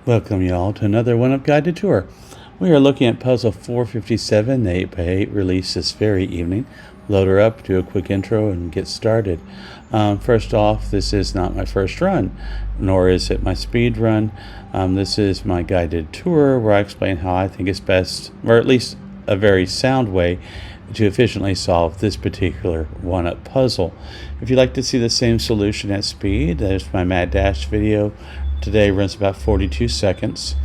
Welcome y'all to another one-up guided tour. We are looking at puzzle 457, the 8x8 release this very evening. Load her up, do a quick intro, and get started. First off, this is not my first run, nor is it my speed run. This is my guided tour where I explain how I think it's best, or at least a very sound way, to efficiently solve this particular one-up puzzle. If you'd like to see the same solution at speed, there's my Mad Dash video. Today runs about 42 seconds.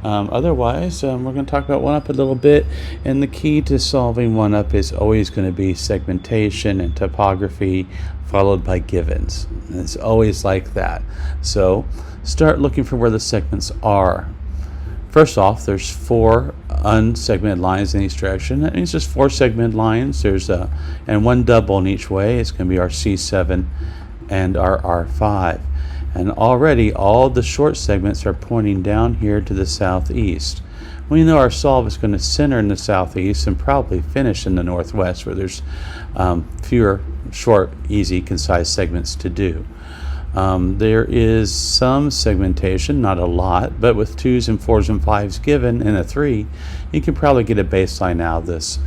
Otherwise, we're going to talk about one-up a little bit, and the key to solving one-up is always going to be segmentation and topography followed by givens. And it's always like that. So start looking for where the segments are. First off, there's 4 unsegmented lines in each direction. That means there's 4 segmented lines. There's and one double in each way. It's going to be our C7 and our R5. And already all the short segments are pointing down here to the southeast. We know our solve is going to center in the southeast and probably finish in the northwest, where there's fewer short, easy, concise segments to do. There is some segmentation, not a lot, but with 2s and 4s and 5s given and a 3, you can probably get a baseline out of this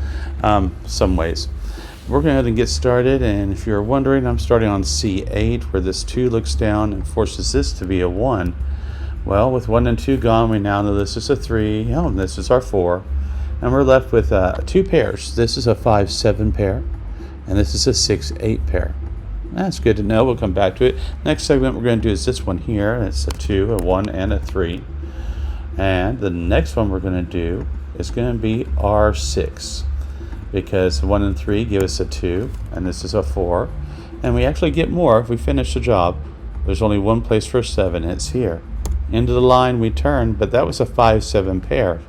some ways. We're going to go ahead and get started, and if you're wondering, I'm starting on C8, where this 2 looks down and forces this to be a 1. Well, with 1 and 2 gone, we now know this is a 3, and this is our 4, and we're left with 2 pairs. This is a 5-7 pair, and this is a 6-8 pair. That's good to know. We'll come back to it. Next segment we're going to do is this one here. It's a 2, a 1, and a 3. And the next one we're going to do is going to be R6. Because 1 and 3 give us a 2, and this is a 4. And we actually get more if we finish the job. There's only one place for a 7, and it's here. Into the line we turn, but that was a 5-7 pair.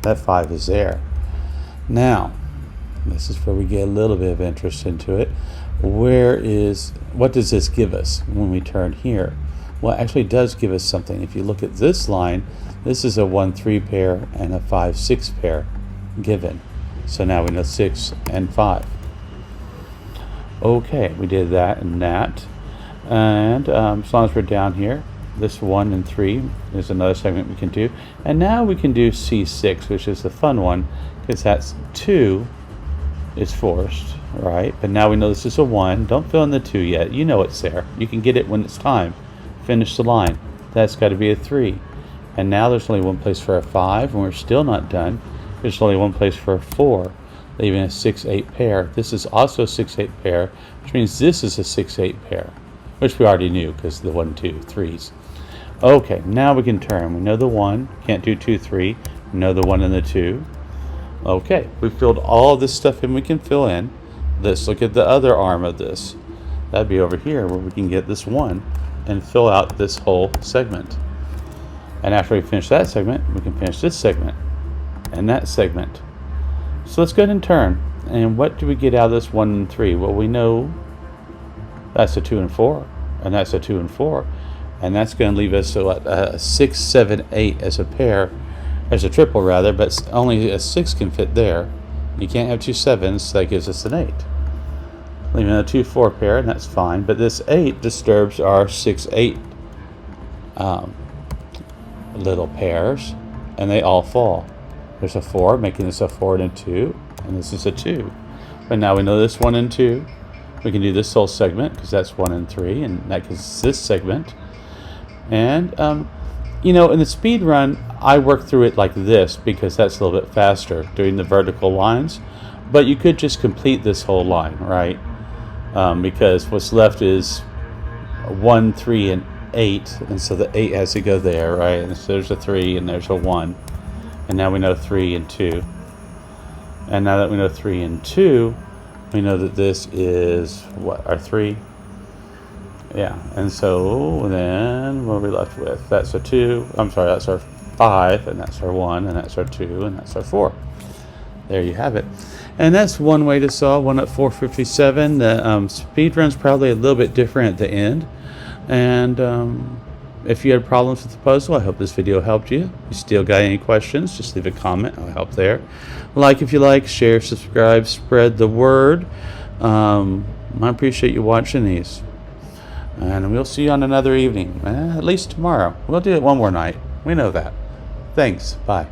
That 5 is there. Now, this is where we get a little bit of interest into it. What does this give us when we turn here? Well, it actually does give us something. If you look at this line, this is a 1-3 pair and a 5-6 pair given. So now we know 6 and 5. Okay, we did that and that. And as long as we're down here, this 1 and 3 is another segment we can do. And now we can do C6, which is the fun one, because that's 2 is forced, right? But now we know this is a 1. Don't fill in the 2 yet. You know it's there. You can get it when it's time. Finish the line. That's got to be a 3. And now there's only one place for a 5, and we're still not done. There's only one place for a 4, leaving a 6-8 pair. This is also a 6-8 pair, which means this is a 6-8 pair, which we already knew because the 1, 2, 3s. Okay, now we can turn. We know the 1, can't do 2, 3. We know the 1 and the 2. Okay, we filled all this stuff in we can fill in. Let's look at the other arm of this. That'd be over here where we can get this 1 and fill out this whole segment. And after we finish that segment, we can finish this segment and that segment. So let's go ahead and turn. And what do we get out of this 1 and 3? Well, we know that's a 2 and 4, and that's a 2 and 4, and that's going to leave us a 6, 7, 8 as a pair, as a triple rather, but only a 6 can fit there. You can't have 2 7s, so that gives us an 8. Leaving a 2, 4 pair, and that's fine, but this 8 disturbs our 6, 8 little pairs, and they all fall. There's a 4, making this a 4 and a 2, and this is a 2. But now we know this 1 and 2. We can do this whole segment because that's 1 and 3, and that gives us this segment. And, in the speed run, I work through it like this because that's a little bit faster, doing the vertical lines. But you could just complete this whole line, right? Because what's left is 1, 3, and 8, and so the 8 has to go there, right? And so there's a 3, and there's a 1. And now we know 3 and 2. And now that we know 3 and 2, we know that this is what? Our 3? Yeah. And so then what are we left with? That's a 2. I'm sorry, that's our 5, and that's our 1, and that's our 2, and that's our 4. There you have it. And that's one way to solve one-up 457. The speed run's probably a little bit different at the end. And if you had problems with the puzzle, I hope this video helped you. If you still got any questions, just leave a comment. I'll help there. Like if you like, share, subscribe, spread the word. I appreciate you watching these. And we'll see you on another evening, at least tomorrow. We'll do it one more night. We know that. Thanks. Bye.